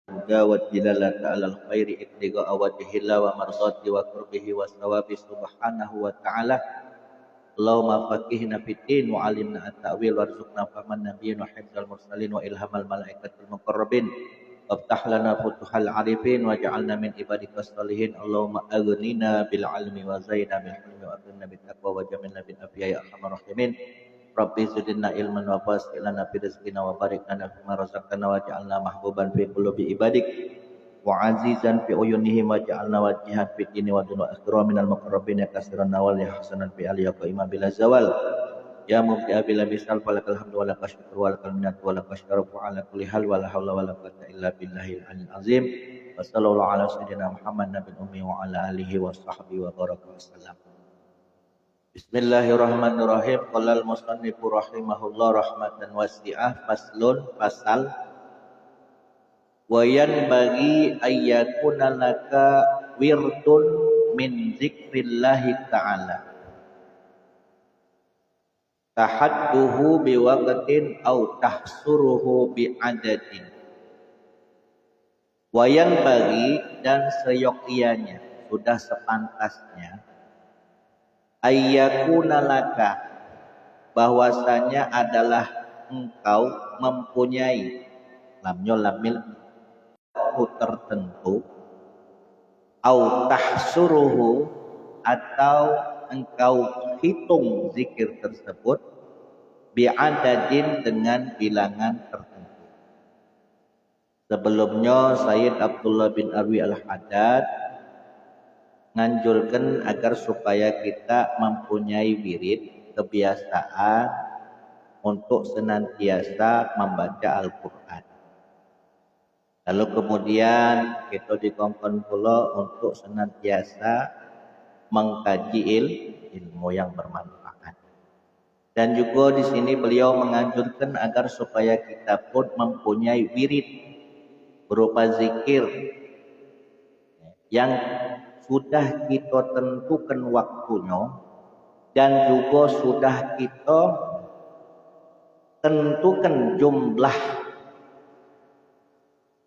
huda wa dilalata alal khairi ibtiga wajhillah wa mardati wa qurbihi wa sawabi subhanahu wa ta'ala. Allahumma faqihna fid din wa alimna at-ta'wil warzuqna fahman nabiyyin wa hifdzal mursalin wa ilhamal malaikatil muqarrabin. Waftah lana futuhal arifin waj'alna min ibadikas salihin. Allahumma aghnina bil ilmi wa zaidna bil hilmi wa aghnina bit taqwa wa jamilna bil afiyah ya arhamar rahimin. Rabbi zidna ilman wa fasih lana fi rizqina wa barik lana fima razaqtana waj'alna mahbuban fi qulubi ibadik wa azizan fi uyunihim waj'alna wajihan fi dini wa dunya akhirah minal muqarrabin ya kasiran nawal ya hasanan fi aliyya qaima bila zawal ya mubdi'a bila bisal falakal hamdu wa lakal syukru wa lakal minnatu wa lakal syarafu ala kulli hal wa la haula wa la quwwata illa billahil aliyyil azim. Wa sallallahu ala sayyidina Muhammad nabiyil ummi wa ala alihi wa sahbihi wa baraka wasallam. Bismillahirrahmanirrahim. Qala al-musannifu rahimahullah rahmatan wasi'ah. Faslun pasal wayan bagi ayyakuna laka wirdun min zikrillahi ta'ala tahadduhu biwaqtin au tahsuruhu bi'adadin. Wayan bagi dan seyogyanya, sudah sepantasnya, ayyakuna laka, bahwasanya adalah engkau mempunyai lamnya lamil tertentu au tahsuruhu, atau engkau hitung zikir tersebut bi'adadin, dengan bilangan tertentu. Sebelumnya Sayyid Abdullah bin Arwi Al-Haddad nganjurkan agar supaya kita mempunyai wirid, kebiasaan untuk senantiasa membaca Al-Quran. Lalu kemudian kita dikongkon pula untuk senantiasa mengkaji ilmu yang bermanfaat. Dan juga di sini beliau menganjurkan agar supaya kita pun mempunyai wirid berupa zikir yang sudah kita tentukan waktunya dan juga sudah kita tentukan jumlah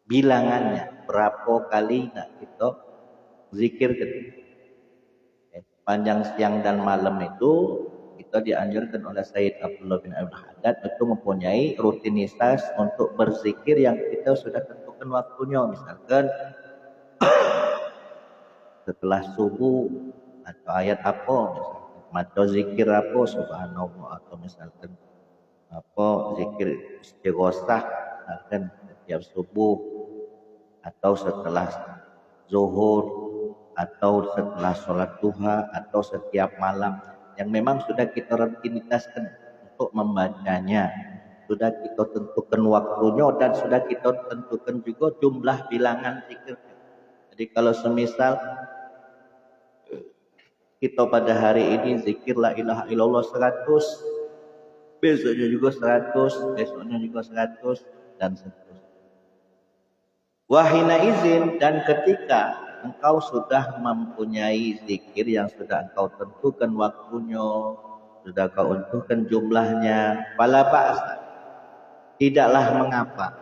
bilangannya, berapa kali kita zikir panjang siang dan malam. Itu kita dianjurkan oleh Sayyid Abdullah bin Abdul Haddad itu mempunyai rutinitas untuk berzikir yang kita sudah tentukan waktunya. Misalkan setelah subuh atau ayat apa, misalkan atau zikir apa subhanallah, atau misalkan apa zikir istighosah misalkan setiap subuh atau setelah zuhur atau setelah sholat duha atau setiap malam, yang memang sudah kita rutinitaskan untuk membacanya, sudah kita tentukan waktunya dan sudah kita tentukan juga jumlah bilangan zikir. Jadi kalau semisal kita pada hari ini zikir la ilaha illallah 100, besoknya juga 100, besoknya juga 100 dan seterusnya. Wahina izin, dan ketika engkau sudah mempunyai zikir yang sudah engkau tentukan waktunya, sudah engkau tentukan jumlahnya, fala ba'sa, tidaklah mengapa.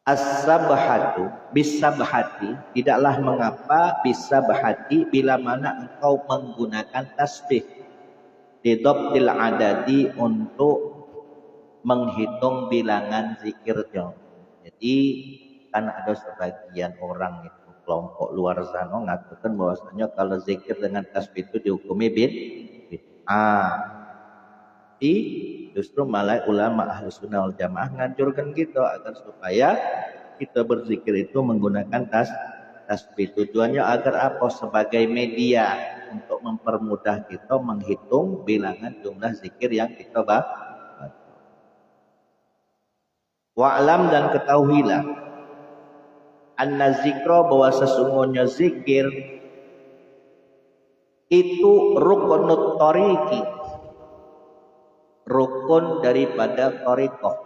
As-sabhatu bisabhati, tidaklah mengapa bisabhati, bila mana engkau menggunakan tasbih didabtil adadi, untuk menghitung bilangan zikirnya. Jadi kan ada sebagian orang itu, kelompok luar sana mengatakan bahwasanya kalau zikir dengan tasbih itu dihukumi bid'ah. Tapi justru malah ulama ahli sunnah wal jamaah nganjurkan kita agar supaya kita berzikir itu menggunakan tasbih. Tujuannya agar apa? Sebagai media untuk mempermudah kita menghitung bilangan jumlah zikir yang kita baca. Wa'lam, dan ketahuilah, anna zikra, bahwa sesungguhnya zikir itu rukunut tariqi, rukun daripada tariqah.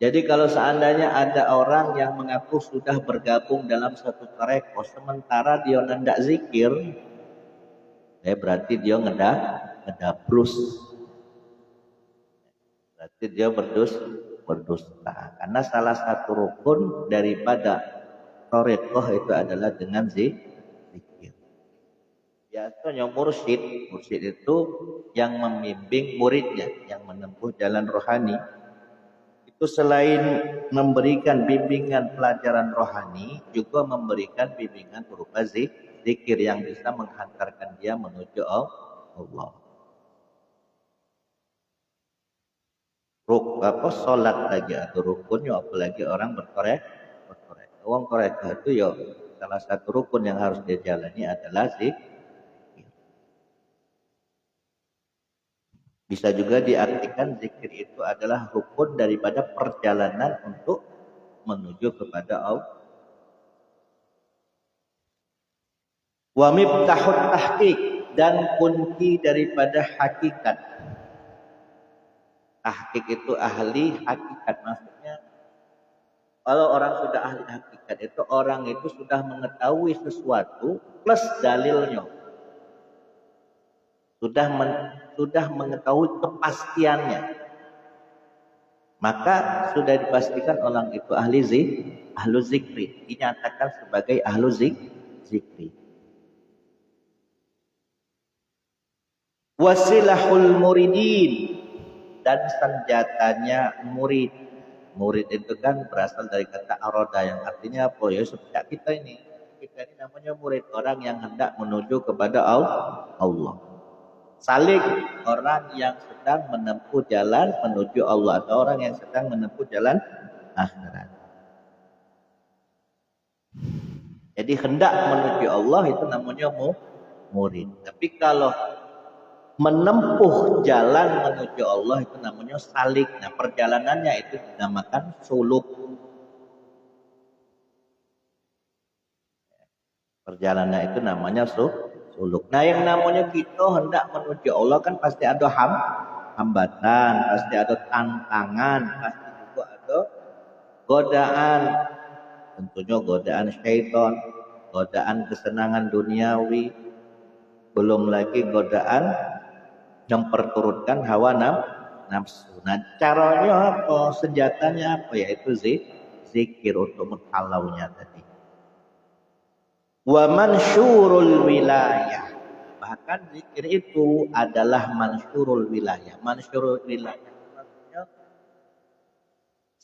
Jadi kalau seandainya ada orang yang mengaku sudah bergabung dalam satu tariqah sementara dia hendak zikir, berarti dia ngedabrus. Berarti dia berdusta. Karena salah satu rukun daripada thariqah itu adalah dengan zikir. Biasanya mursyid itu yang membimbing muridnya yang menempuh jalan rohani. Itu selain memberikan bimbingan pelajaran rohani, juga memberikan bimbingan berupa zikir yang bisa menghantarkan dia menuju Allah. Salat lagi atau rukunnya, apalagi orang bertorek. Orang torek itu ya salah satu rukun yang harus dijalani adalah zikir. Bisa juga diartikan zikir itu adalah rukun daripada perjalanan untuk menuju kepada Allah. Wa miftahut tahqiq, dan kunci daripada hakikat. Tahqiq itu ahli hakikat, maksudnya kalau orang sudah ahli hakikat itu orang itu sudah mengetahui sesuatu plus dalilnya. Sudah mengetahui kepastiannya. Maka sudah dipastikan orang itu ahli zikri, dinyatakan sebagai ahlu zikri. Wasilahul muridin, dan senjatanya murid. Murid itu kan berasal dari kata aroda yang artinya apa? Ya seperti kita ini. Kita ini namanya murid, orang yang hendak menuju kepada Allah. Salik, orang yang sedang menempuh jalan menuju Allah, atau orang yang sedang menempuh jalan akhirat. Jadi hendak menuju Allah itu namanya murid. Tapi kalau menempuh jalan menuju Allah itu namanya salik. Nah, perjalanannya itu dinamakan suluk. Perjalanan itu namanya suluk. Nah, yang namanya kita hendak menuju Allah kan pasti ada hambatan, pasti ada tantangan, pasti juga ada godaan. Tentunya godaan syaitan, godaan kesenangan duniawi, belum lagi godaan memperturutkan hawa nafsu. Nah, caranya apa? Senjatanya apa? Yaitu zikir untuk menghalaunya tadi. Wa mansyurul wilayah. Bahkan zikir itu adalah mansyurul wilayah. Mansyurul wilayah maksudnya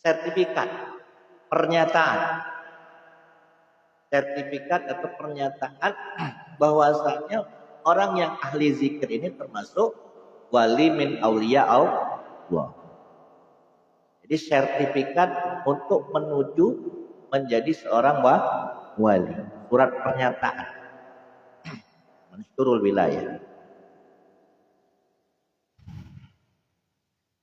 sertifikat, pernyataan. Sertifikat atau pernyataan bahwasanya orang yang ahli zikir ini termasuk wali min auliya Allah. Jadi sertifikat untuk menuju menjadi seorang wali. Surat pernyataan. Mansyurul wilayah.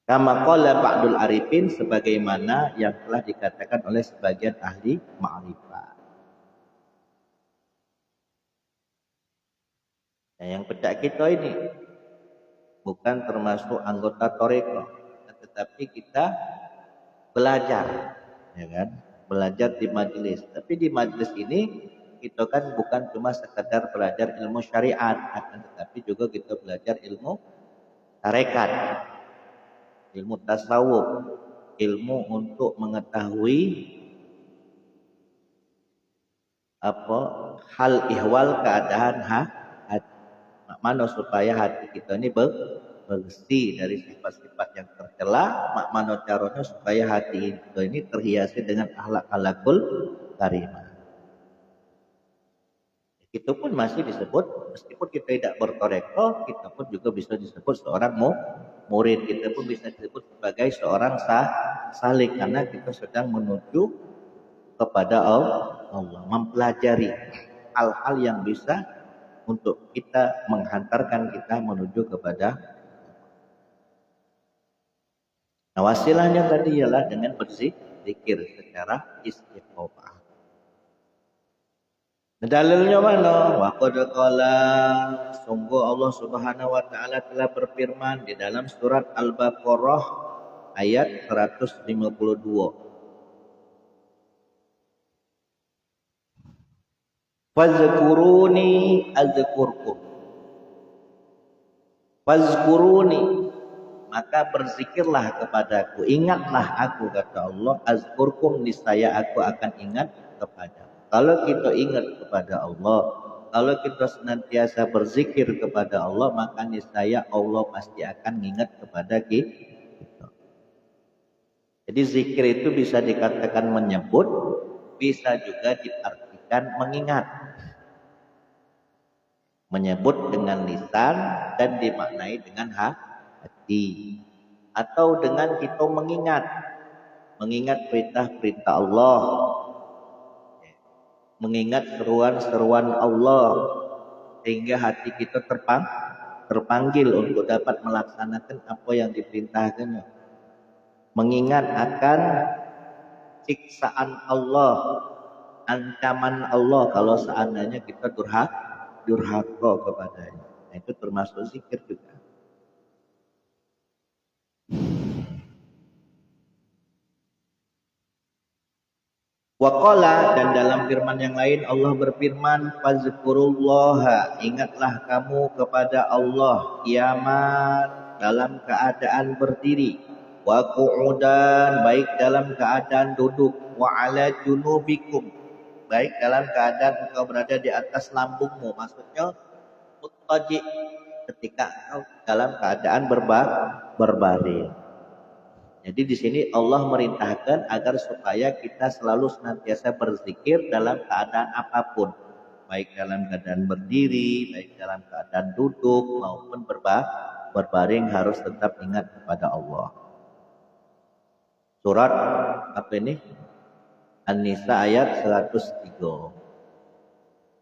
Kama qala ba'dul arifin, sebagaimana yang telah dikatakan oleh sebagian ahli ma'rifat. Nah, yang pecah kita ini bukan termasuk anggota thariqah, tetapi kita belajar, ya kan? Belajar di majelis. Tapi di majelis ini kita kan bukan cuma sekedar belajar ilmu syariat, akan tetapi juga kita belajar ilmu tarekat, ilmu tasawuf, ilmu untuk mengetahui hal ihwal keadaan hati, mana supaya hati kita ini bersih dari sifat-sifat yang tercela, mana caranya supaya hati kita ini terhiasi dengan akhlak-akhlakul karimah. Itu pun masih disebut, meskipun kita tidak berthariqah, kita pun juga bisa disebut seorang murid. Kita pun bisa disebut sebagai seorang salik, karena kita sedang menuju kepada Allah, mempelajari hal-hal yang bisa untuk kita menghantarkan kita menuju kepada. Nah, wasilahnya tadi ialah dengan berzikir secara istiqomah. Dalilnya mana? Wa qad qala, sungguh Allah Subhanahu wa taala telah berfirman di dalam surat Al-Baqarah ayat 152. Fazkuruni azkurkum. Fazkuruni, maka berzikirlah kepadaku, ingatlah aku, kata Allah, azkurkum, niscaya aku akan ingat kepada. Kalau kita ingat kepada Allah, kalau kita senantiasa berzikir kepada Allah, maka niscaya Allah pasti akan ingat kepada kita. Jadi zikir itu bisa dikatakan menyebut, bisa juga diartikan mengingat. Menyebut dengan lisan dan dimaknai dengan hati, atau dengan kita mengingat perintah-perintah Allah, mengingat seruan-seruan Allah, sehingga hati kita terpanggil untuk dapat melaksanakan apa yang diperintahkannya. Mengingat akan siksaan Allah, ancaman Allah kalau seandainya kita durhaka kepadanya. Nah, itu termasuk zikir juga. Waqala, dan dalam firman yang lain Allah berfirman, fazkurullaha, ingatlah kamu kepada Allah qiyaman, dalam keadaan berdiri, wa qu'udan, baik dalam keadaan duduk, wa ala junubikum, baik dalam keadaan engkau berada di atas lambungmu, maksudnya muttaji, ketika engkau dalam keadaan berbaring. Jadi di sini Allah merintahkan agar supaya kita selalu senantiasa berzikir dalam keadaan apapun, baik dalam keadaan berdiri, baik dalam keadaan duduk maupun berbaring, harus tetap ingat kepada Allah. Surat apa ini? An-Nisa ayat 103.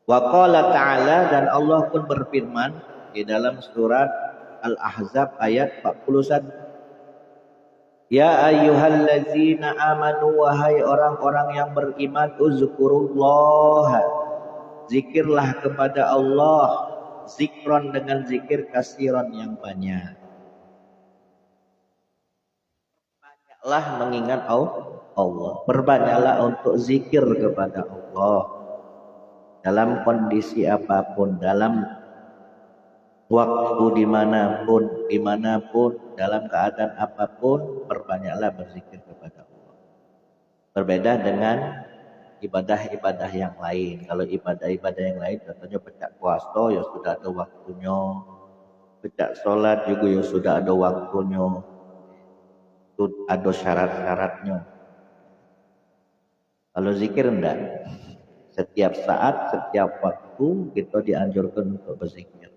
Wa qala ta'ala, dan Allah pun berfirman di dalam surat Al-Ahzab ayat 41. Ya ayyuhallazina amanu, wahai orang-orang yang beriman, uzkurullah, zikirlah kepada Allah, zikron, dengan zikir kasiron, yang banyak. Banyaklah mengingat Allah, berbanyaklah untuk zikir kepada Allah dalam kondisi apapun, dalam waktu dimanapun, dalam keadaan apapun, perbanyaklah berzikir kepada Allah. Berbeda dengan ibadah-ibadah yang lain. Kalau ibadah-ibadah yang lain, contohnya pecah puasa, ya sudah ada waktunya. Pecah sholat juga ya sudah ada waktunya. Itu ada syarat-syaratnya. Kalau zikir enggak. Setiap saat, setiap waktu kita dianjurkan untuk berzikir.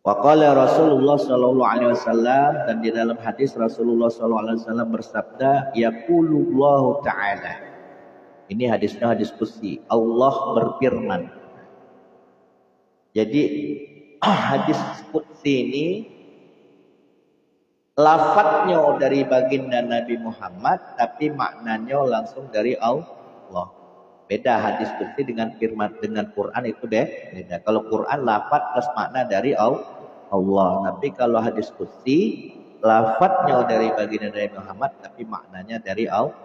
Waqala Rasulullah sallallahu alaihi wasallam, dan di dalam hadis Rasulullah sallallahu alaihi wasallam bersabda, yaqulullahu ta'ala. Ini hadisnya hadis qudsi. Allah berfirman. Jadi hadis qudsi ini lafadznya dari baginda Nabi Muhammad, tapi maknanya langsung dari Allah. Beda hadis qudsi dengan firman, dengan Quran itu beda. Kalau Quran lafadz plus makna dari Allah. Tapi kalau hadis qudsi lafadznya dari baginda Nabi Muhammad, tapi maknanya dari Allah.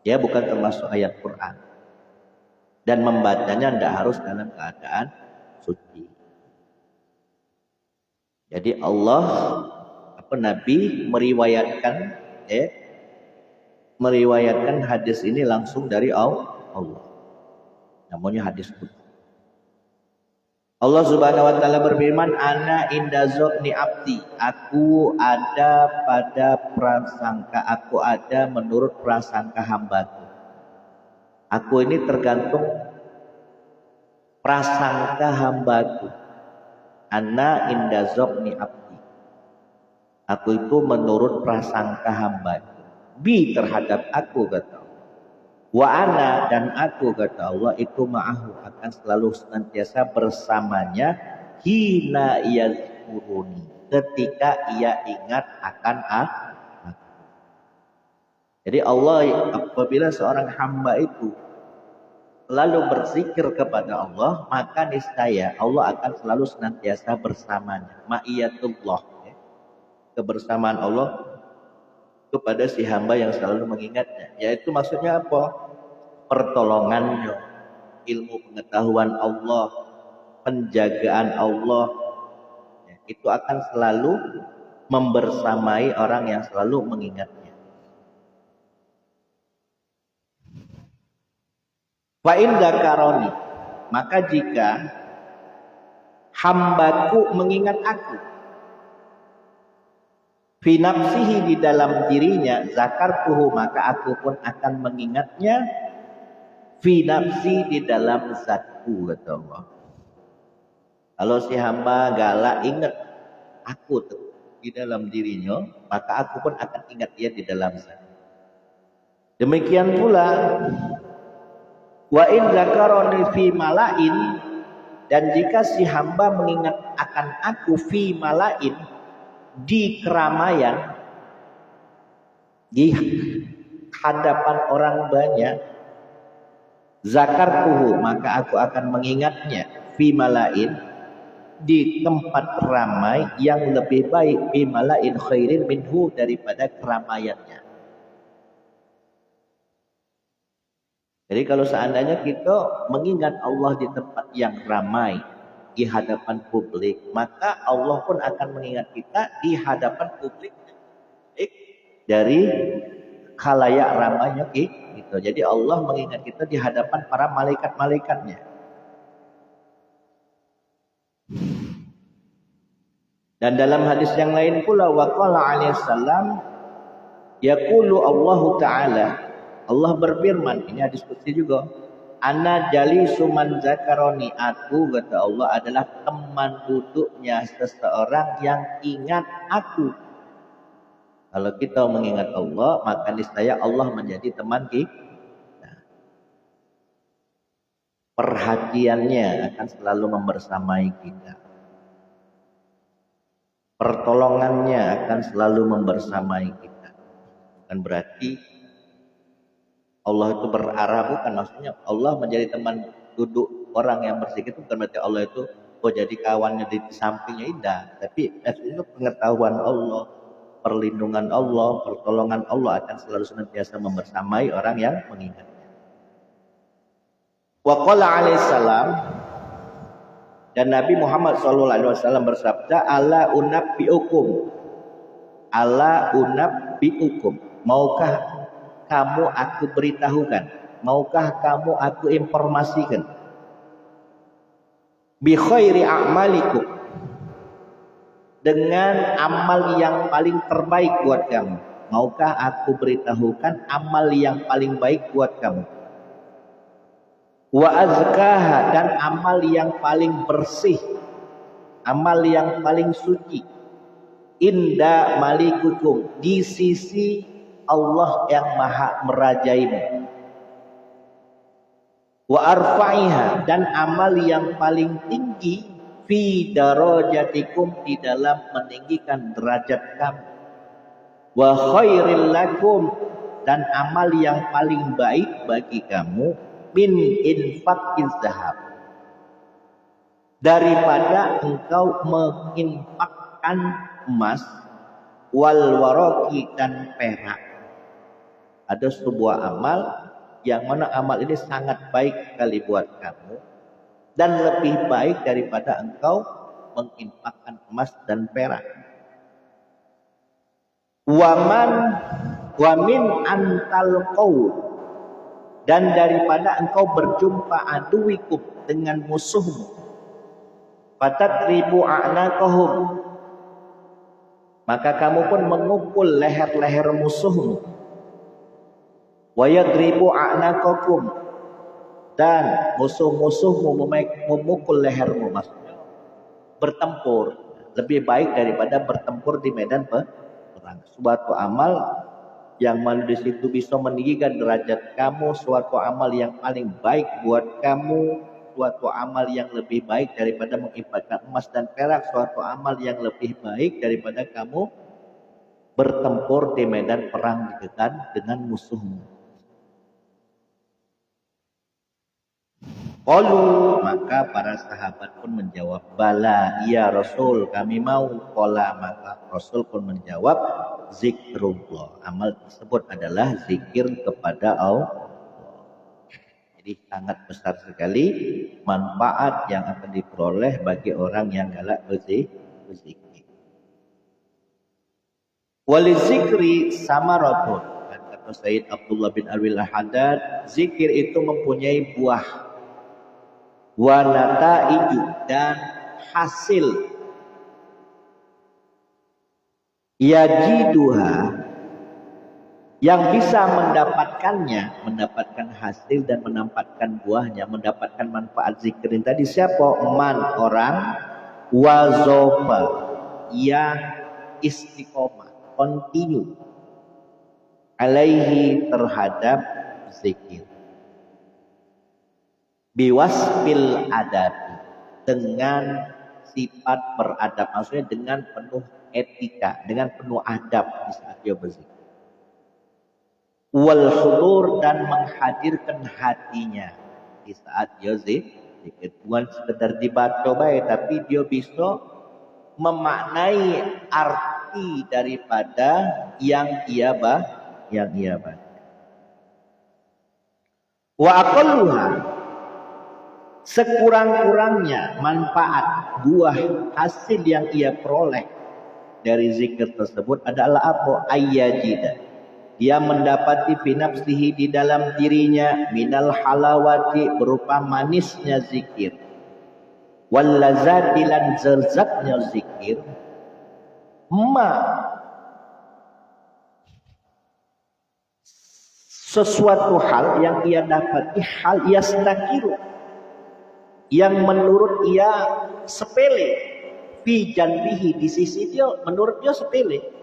Dia bukan termasuk ayat Quran. Dan membacanya tidak harus dalam keadaan suci. Jadi Allah, Nabi meriwayatkan hadis ini langsung dari Allah. Namanya hadis qudsi. Allah Subhanahu wa taala berfirman, ana inda zonni abdi, aku ada pada prasangka, aku ada menurut prasangka hambaku. Aku ini tergantung prasangka hambaku. Ana inda zonni abdi, aku itu menurut prasangka hambaku. Bi, terhadap aku, kata Allah. Wa ana, dan aku, kata Allah, itu ma'ahu, akan selalu senantiasa bersamanya, hina yazkuruni, ketika ia ingat akan aku. Jadi Allah, apabila seorang hamba itu selalu berzikir kepada Allah, maka niscaya Allah akan selalu senantiasa bersamanya. Ma'iyatullah, kebersamaan Allah kepada si hamba yang selalu mengingatnya. Yaitu maksudnya apa? Pertolongannya, ilmu pengetahuan Allah, penjagaan Allah, itu akan selalu membersamai orang yang selalu mengingatnya. Fa in dzakaroni, maka jika hambaku mengingat aku, fi nafsihi, di dalam dirinya, zakartuhu, maka aku pun akan mengingatnya, fi nafsi, di dalam zatku, kata Allah. Kalau si hamba galak ingat aku di dalam dirinya, maka aku pun akan ingat dia di dalam zat. Demikian pula wa in zakaroni fi malain, dan jika si hamba mengingat akan aku fi malain, di keramaian, di hadapan orang banyak, zakartuhu, maka aku akan mengingatnya fi malain, di tempat ramai yang lebih baik, fi malain khairin minhu, daripada keramaiannya. Jadi kalau seandainya kita mengingat Allah di tempat yang ramai, di hadapan publik, maka Allah pun akan mengingat kita di hadapan publik dari khalayak ramainya gitu. Jadi Allah mengingat kita di hadapan para malaikat-malaikatnya. Dan dalam hadis yang lain pula, waqala alaihi salam, yaqulu Allah Ta'ala, Allah berfirman, ini hadis qudsi juga, ana jalisu man zakaroni, aku, kata Allah, adalah teman duduknya seseorang yang ingat aku. Kalau kita mengingat Allah, maka niscaya Allah menjadi teman kita. Perhatiannya akan selalu membersamai kita. Pertolongannya akan selalu membersamai kita. Bukan berarti Allah itu berarah, bukan, maksudnya Allah menjadi teman duduk orang yang berzikir itu bukan berarti Allah itu jadi kawannya di sampingnya, tidak. Tapi itu pengetahuan Allah, perlindungan Allah, pertolongan Allah akan selalu senantiasa membersamai orang yang mengingatnya. Wa qala alaihi salam, dan Nabi Muhammad SAW bersabda, ala unabbiukum, ala unabbiukum, maukah kamu aku beritahukan, maukah kamu aku informasikan, bi khairi a'malikum, dengan amal yang paling terbaik buat kamu. Maukah aku beritahukan amal yang paling baik buat kamu? Wa azkaha, dan amal yang paling bersih, amal yang paling suci, inda malikukum, di sisi Allah yang maha merajaimu. Wa arfa'iha, dan amal yang paling tinggi, fi darajatikum, di dalam meninggikan derajat kamu. Wa khairil lakum, dan amal yang paling baik bagi kamu, min infaqiz zahab, daripada engkau menginfakkan emas, wal waraqi, dan perak. Ada sebuah amal yang mana amal ini sangat baik sekali buat kamu, dan lebih baik daripada engkau menginfakkan emas dan perak. Wa min antal qaw, dan daripada engkau berjumpa aduwikum, dengan musuhmu, fatatribu a'naqahum, maka kamu pun memukul leher-leher musuhmu. Wa yadribu a'naqakum, dan musuh-musuhmu memukul lehermu, maksudnya bertempur. Lebih baik daripada bertempur di medan perang. Suatu amal yang mana di situ bisa meninggikan derajat kamu, suatu amal yang paling baik buat kamu, suatu amal yang lebih baik daripada menginfakkan emas dan perak, suatu amal yang lebih baik daripada kamu bertempur di medan perang dengan musuhmu. Qalu, maka para sahabat pun menjawab, bala ya Rasul, kami mau. Qala, maka Rasul pun menjawab, zikrullah, amal tersebut adalah zikir kepada Allah. Jadi sangat besar sekali manfaat yang akan diperoleh bagi orang yang galak berzikir. Walizikri samaratun. Dan kata Sayyid Abdullah bin Alwi Al-Haddad, zikir itu mempunyai buah. Wa nataiju, dan hasil. Yajiduha, yang bisa mendapatkannya, mendapatkan hasil dan mendapatkan buahnya, mendapatkan manfaat zikirin tadi siapa? Man, orang, wazofa, yang istiqomah, continue, alaihi, terhadap zikir, biwasfil adabi, dengan sifat beradab, maksudnya dengan penuh etika, dengan penuh adab di saat dia berzikir. Wal hudur, dan menghadirkan hatinya di saat dia zikir. Bukan sekedar dibaca baik, tapi dia bisa memaknai arti daripada yang ia baca. Wa aqalluha, sekurang-kurangnya manfaat, buah, hasil yang ia peroleh dari zikir tersebut adalah apa? Ayyajida, dia mendapati fi nafsihi, di dalam dirinya, minal halawati, berupa manisnya zikir, wal lazati, lan lezatnya zikir, sesuatu hal yang ia dapati, hal yastakiru, yang menurut ia sepele, fi janbihi, di sisi dia, menurut dia sepele.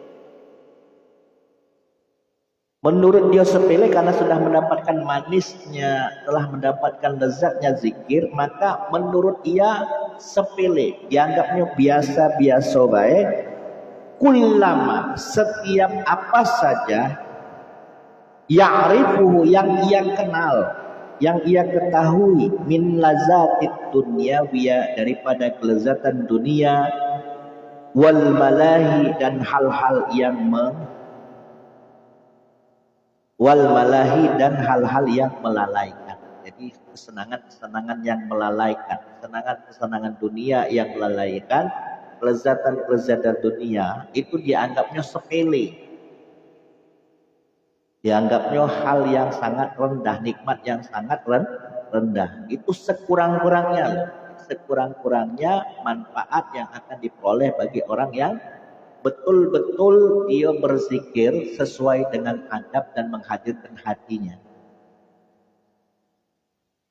Menurut dia sepele karena sudah mendapatkan manisnya, telah mendapatkan lezatnya zikir, maka menurut ia sepele, dianggapnya biasa-biasa baik. Kullama, setiap apa saja, ya'rifuhu, yang ia kenal, yang ia ketahui, min lazatid dunyawiyah, daripada kelezatan dunia, wal malahi, dan hal-hal yang dan hal-hal yang melalaikan. Jadi kesenangan-kesenangan yang melalaikan, kesenangan-kesenangan dunia yang melalaikan, kelezatan-kelezatan dunia itu dianggapnya sepele, dianggapnya hal yang sangat rendah, nikmat yang sangat rendah. Itu sekurang-kurangnya manfaat yang akan diperoleh bagi orang yang betul-betul dia berzikir sesuai dengan adab dan menghadirkan hatinya.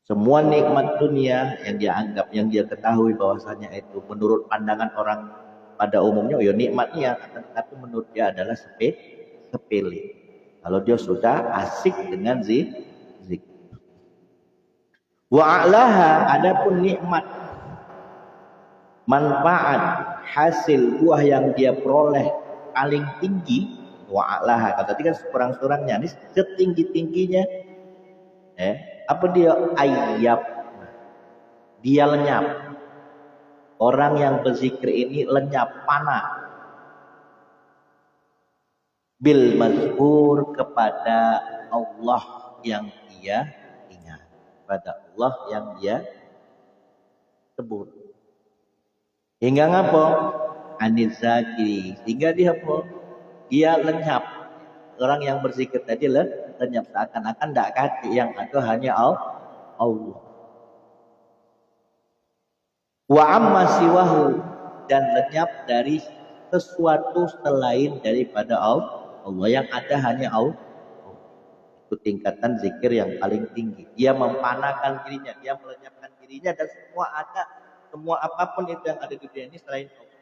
Semua nikmat dunia yang dia anggap, yang dia ketahui bahwasanya itu menurut pandangan orang pada umumnya, ya nikmatnya, tetapi menurut dia adalah sepele. Kalau dia sudah asik dengan zikir. Wa a'laha, adapun nikmat, manfaat, hasil, buah yang dia peroleh paling tinggi, wa'alaha, kata tadi kan sekurang-kurangnya, ini setinggi-tingginya, apa dia? Ayyab, dia lenyap. Orang yang berzikir ini lenyap, panah, bil mazkur, kepada Allah yang dia ingat, kepada Allah yang dia sebut. Hingga ngapa? Anizaki, sehingga dia apa? Dia lenyap. Orang yang berzikir tadi lenyap, seakan-akan tidak kati, yang ada hanya Allah. Wa amma siwahu, dan lenyap dari sesuatu selain daripada Allah, yang ada hanya Allah. Itu tingkatan zikir yang paling tinggi. Dia mempanahkan dirinya, dia melenyapkan dirinya, dan semua apapun itu yang ada di dunia ini selain Allah.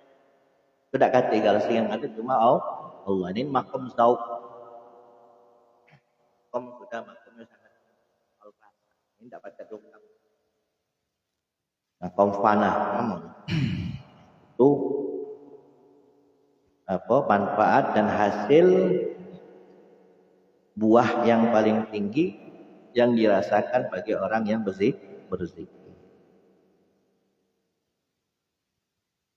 Tidak kata kalau yang ada cuma Allah. Ini makom zauq. Makom sudah makomnya sangat al-fana. Ini tidak baca dongkap. Makom fana. Itu apa? Manfaat dan hasil buah yang paling tinggi yang dirasakan bagi orang yang berzikir.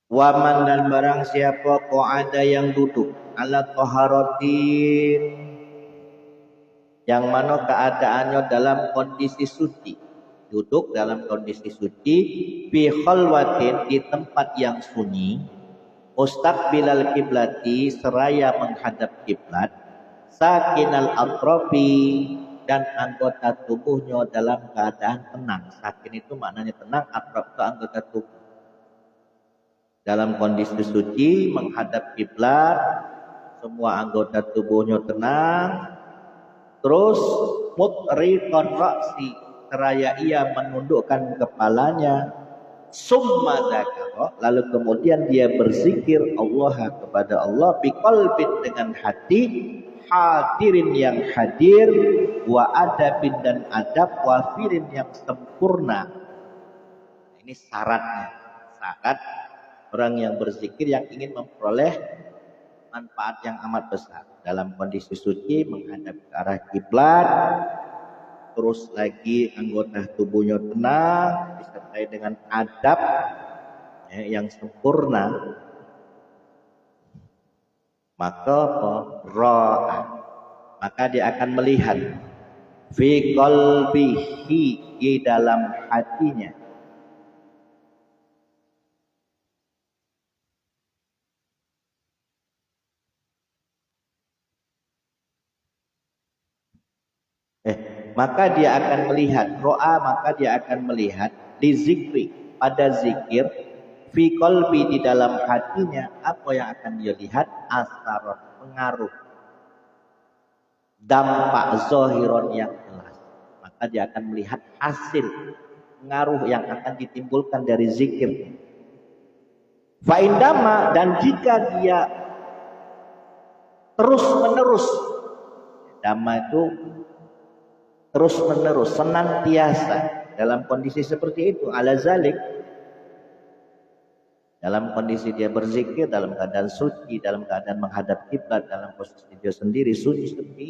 Waman, dan barang siapa qa'ada, yang duduk, ala taharatin, yang mana keadaannya dalam kondisi suci, duduk dalam kondisi suci, fi khalwatin, di tempat yang sunyi, mustaqbilal kiblati seraya menghadap kiblat, sakinal atrofi dan anggota tubuhnya dalam keadaan tenang. Sakin itu maknanya tenang, atrof itu anggota tubuh. Dalam kondisi suci menghadap kiblat, semua anggota tubuhnya tenang. Terus mutriqan ra'si, seraya ia menundukkan kepalanya. Summa dzakara, lalu kemudian dia berzikir Allah kepada Allah biqalbin dengan hati, hadirin yang hadir, wa adabin dan adab, wafirin yang sempurna. Ini syaratnya. Syarat orang yang berzikir yang ingin memperoleh manfaat yang amat besar. Dalam kondisi suci menghadap ke arah kiblat, terus lagi anggota tubuhnya tenang, disertai dengan adab yang sempurna, maka maka dia akan melihat fi qalbihi, di dalam hatinya, maka dia akan melihat maka dia akan melihat di zikri, pada zikir, fi qalbi, di dalam hatinya, apa yang akan dia lihat? Asarat, pengaruh, dampak zahiron yang jelas. Maka dia akan melihat hasil pengaruh yang akan ditimbulkan dari zikir. Fa indama, dan jika dia terus menerus, dhamma itu terus menerus, senantiasa dalam kondisi seperti itu, ala zalik, dalam kondisi dia berzikir dalam keadaan suci, dalam keadaan menghadap kiblat, dalam posisi dia sendiri sunyi sepi,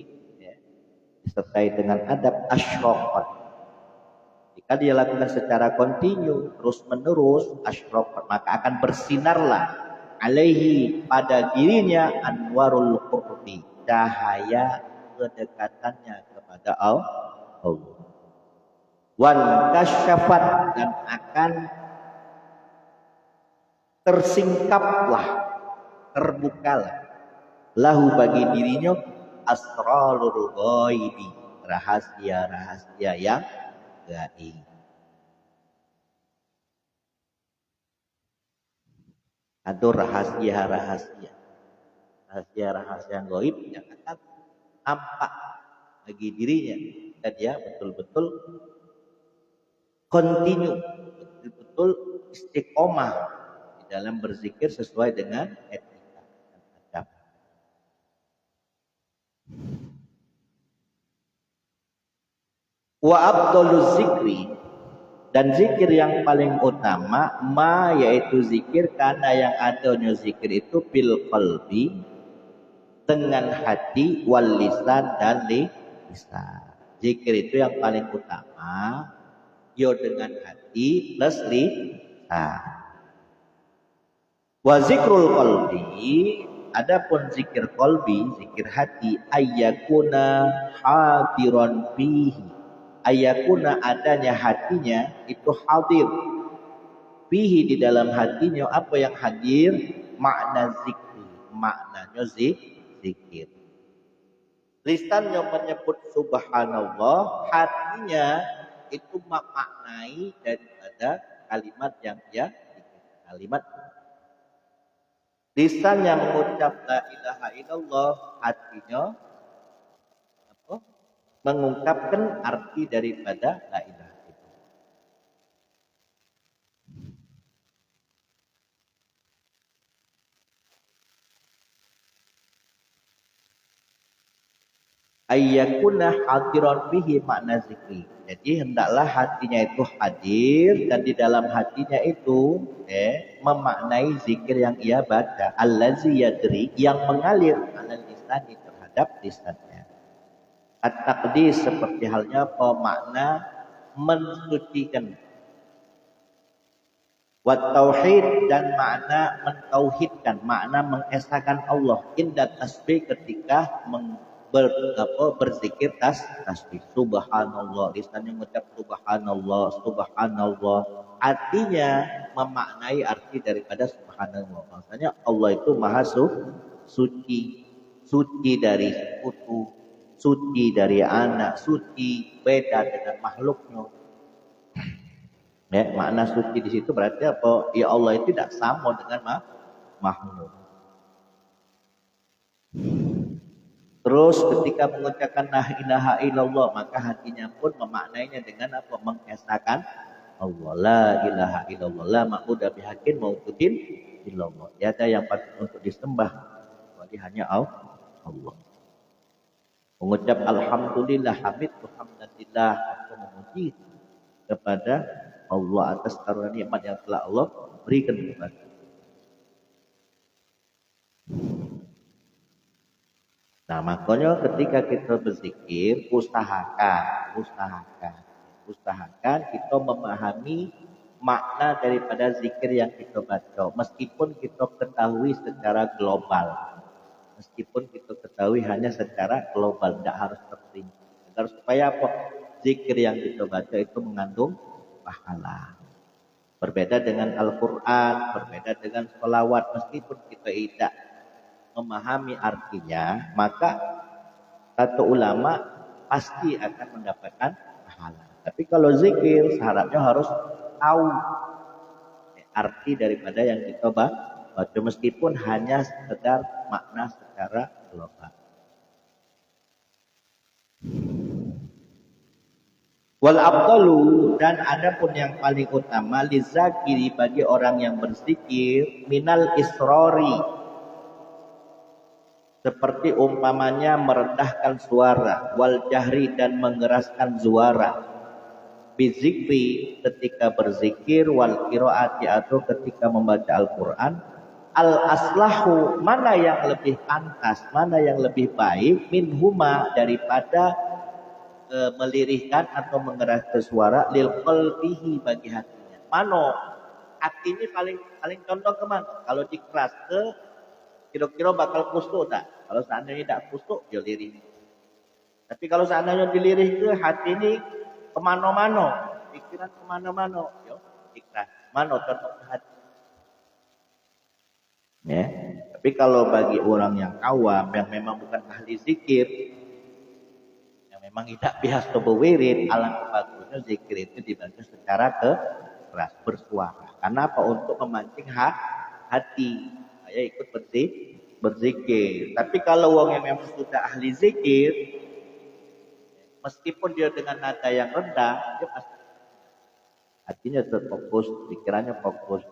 disertai dengan adab, asyraqat. Jika dia lakukan secara kontinu, terus menerus, asyraqat, maka akan bersinarlah alaihi, pada dirinya, anwarul qurbi, cahaya kedekatannya kepada Allah. Wan kasyafat, dan akan tersingkaplah, terbukalah, lahu bagi dirinya, asrarul ghaibi, rahasia-rahasia yang gaib. Atau rahasia-rahasia yang gaib yang akan nampak bagi dirinya jika dia betul-betul kontinu, betul-betul istiqomah di dalam berzikir sesuai dengan etika dan adab. Wa afdhaluz zikri, dan zikir yang paling utama, ma, yaitu zikir, karena yang adanya zikir itu bil qalbi, dengan hati, wal lisan, dan lisan. Zikir itu yang paling utama, yo dengan hati plus lisan. Wa zikrul qalbi, adapun zikir qalbi, zikir hati, ayyakuna hadiran fihi, ayyakuna, adanya hatinya itu hadir, fihi, di dalam hatinya, apa yang hadir? Makna zikri, maknanya zikir. Lisannya menyebut subhanallah, hatinya itu maknai daripada kalimat yang dia kalimat. Lisannya mengucap la ilaha illallah, hatinya mengungkapkan arti daripada la ilaha illallah. Ayyakuna hadiran fihi, makna zikri. Jadi hendaklah hatinya itu hadir, dan di dalam hatinya itu memaknai zikir yang ia baca. Allazi yadri, yang mengalir ala lisani, terhadap lisannya. At-taqdis, seperti halnya pemakna mensucikan. Wat tauhid, dan makna mentauhidkan, makna mengesahkan Allah. Inda tasbih, ketika berzikir tasbih. Subhanallah, lisannya mengucap subhanallah, subhanallah. Artinya memaknai arti daripada subhanallah. Maksudnya Allah itu maha suci, suci dari sekutu, suci dari anak, suci beda dengan makhluknya. Ya, makna suci di situ berarti apa? Ya Allah itu tidak sama dengan makhluk. Terus ketika mengucapkan la ilaha illallah, maka hatinya pun memaknainya dengan apa? Mengesahkan Allah. La ilaha illallah, la ma'budu bihaqqin mawjudin illallah. Tiada yang patut untuk disembah kecuali hanya Allah. Mengucap alhamdulillah, hamid alhamdulillah, atau memuji kepada Allah atas karunia nikmat yang telah Allah berikan kepada kita. Nah, makanya ketika kita berzikir, usahakan kita memahami makna daripada zikir yang kita baca. Meskipun kita ketahui secara global. Meskipun kita ketahui hanya secara global, tidak harus terperinci. Agar supaya apa? Zikir yang kita baca itu mengandung pahala. Berbeda dengan Al-Quran, berbeda dengan sholawat. Meskipun kita tidak memahami artinya, maka kata ulama pasti akan mendapatkan pahala. Tapi kalau zikir syaratnya harus tahu arti daripada yang kita baca, meskipun hanya sekedar makna secara global. Wal afdalu, dan adapun yang paling utama lizakiri bagi orang yang berzikir minal israri, seperti umpamanya merendahkan suara, wal jahri, dan mengeraskan suara, bizikri, ketika berzikir, wal qiraati, atau ketika membaca Al-Quran, al aslahu, mana yang lebih pantas, mana yang lebih baik, minhuma, daripada melirihkan atau mengeraskan suara, lil qalbihi, bagi hatinya. Mano hati ini paling contoh kemana? Kalau dikeras ke kira-kira bakal kusuk tak? Kalau seandainya tidak kusuk, dia lirih. Tapi kalau seandainya dilirih ke hati ini kemana-mana, pikiran kemana-mana, yo ikhlas. Mana contoh hati? Ya. Tapi kalau bagi orang yang awam, yang memang bukan ahli zikir, yang memang tidak biasa berwirid, alangkah bagusnya zikir itu dibaca secara keras, bersuara. Karena apa? Untuk memancing hati. Saya ikut berzikir. Tapi kalau orang yang memang sudah ahli zikir, meskipun dia dengan nada yang rendah, dia pasti hatinya terfokus, pikirannya fokus.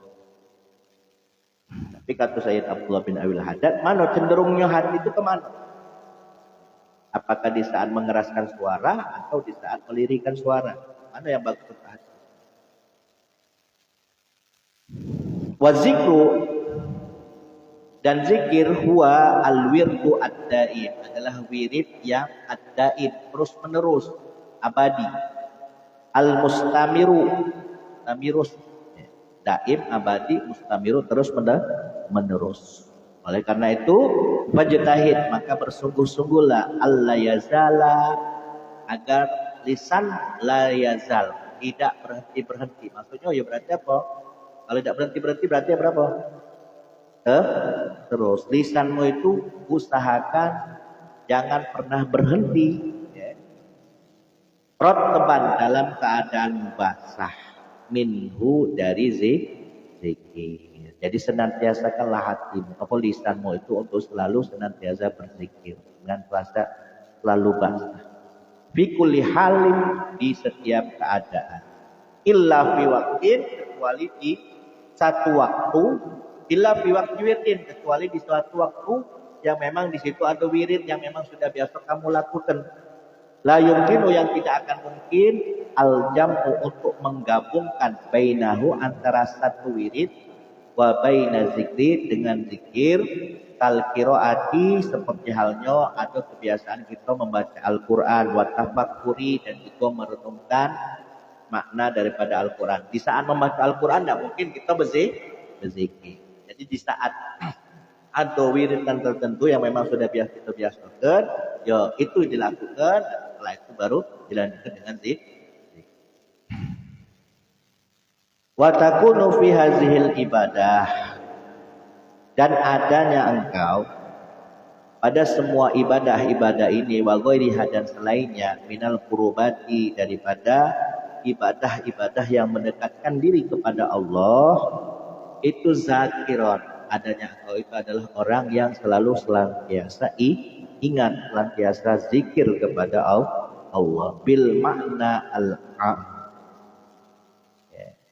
Tapi kata Sayyid Abdullah bin Awil Haddad, mana cenderungnya hati itu kemana? Apakah di saat mengeraskan suara atau di saat melirikkan suara? Mana yang bagus untuk hati? Wazikru, dan zikir huwa al-wirdu ad-daim, adalah wirid yang ad-daim, terus menerus, abadi. Al-mustamiru, tamirus, daim, abadi, mustamiru, terus menerus. Oleh karena itu, fajtahid, maka bersungguh-sungguhlah, alla yazala, agar lisan la yazal, tidak berhenti-berhenti. Maksudnya ya berarti apa? Kalau tidak berhenti-berhenti berarti berapa? Terus lisanmu itu usahakan jangan pernah berhenti, ya. Rotban, dalam keadaan basah, minhu, dari zikir. Jadi senantiasakanlah hatimu, apa lisanmu itu untuk selalu senantiasa berzikir dengan rasa selalu basah. Fi kulli halim, di setiap keadaan. Illa fi waqtin, kecuali di satu waktu. Illa fi waqti wirdin, kecuali di suatu waktu yang memang di situ ada wirid yang memang sudah biasa kamu lakukan. La yumkinu, yang tidak akan mungkin, al jam'u, untuk menggabungkan bainahu, antara satu wirid, wa baina zikri, dengan zikir, kal qiraati, seperti halnya ada kebiasaan kita membaca Al-Qur'an, wa tafakkuri, dan juga merenungkan makna daripada Al-Qur'an. Di saat membaca Al-Qur'an tidak mungkin kita berzikir. Jadi di saat atau wiridan tertentu yang memang sudah biasa terbiasakan, ya itu dilakukan. Setelah itu baru dilanjutkan dengan zikir. Wa takunu fi hazihil ibadah, dan adanya engkau pada semua ibadah-ibadah ini wa ghairiha dan selainnya minal qurubati daripada ibadah-ibadah yang mendekatkan diri kepada Allah, itu zakiron, adanya engkau itu adalah orang yang selalu senantiasa ingat, senantiasa zikir kepada Allah bil makna al-am,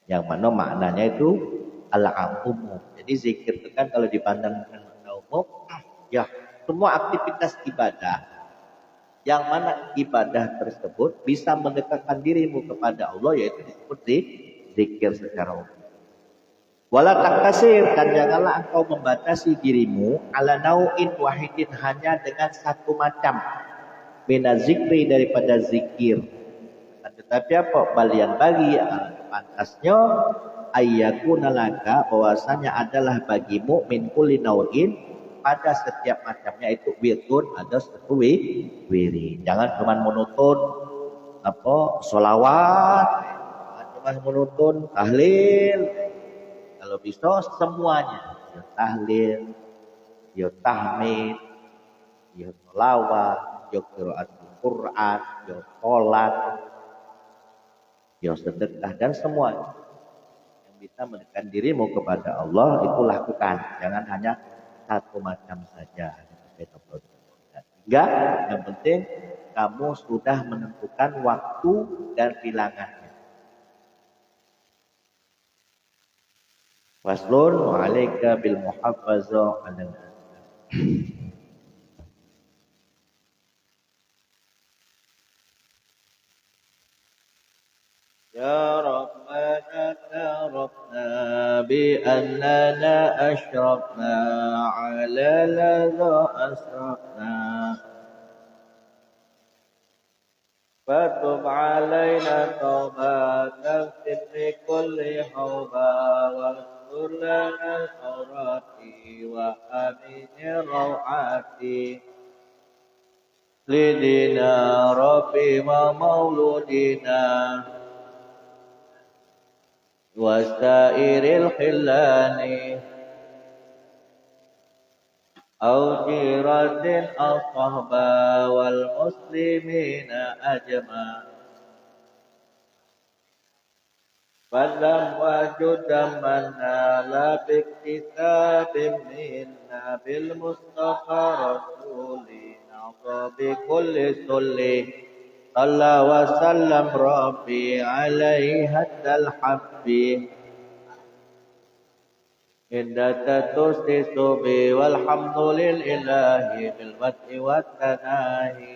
yang mana maknanya itu al-am, umum. Jadi zikir itu kan kalau dipandang dengan makna umum, ya semua aktivitas ibadah yang mana ibadah tersebut bisa mendekatkan dirimu kepada Allah, yaitu disebut zikir secara umum. Wala takasir, dan janganlah engkau membatasi dirimu ala nau'in wahidin, hanya dengan satu macam minazikri daripada zikir. Tetapi apa? Balian bagi pantasnya ayyakuna laka, bahwasanya adalah bagimu min kulli nau'in, pada setiap macamnya itu wirdun, ada satu wirid. Jangan cuma monoton sholawat, jangan cuma monoton tahlil. Kalau bisa semuanya, ya tahlil, ya tahmid, ya sholawat, ya qiraatul Quran, ya sholat, ya sedekah, dan semuanya yang bisa mendekatkan dirimu kepada Allah itu lakukan. Jangan hanya satu macam saja. Enggak, yang penting kamu sudah menentukan waktu dan bilangannya. Faslun wa 'alaika bil muhafazah 'alal azkar. Ya Rabbana tarafna bi annana ashrafna 'ala ladha asrafna fatub 'alaina tawbatan fi kulli hawba wa lana awrati wa amin rawati lidina rabbi wa mauludina wasairil khillani au jiratin au sahba wal muslimina ajma falam wajudam manala biktitabim minna bil mustafa rasulina bi kulli sulli Allah wa sallam rabbi alaihi haddal habbi inda tatusti subi walhamdulillahi bil bad'i wa tanahi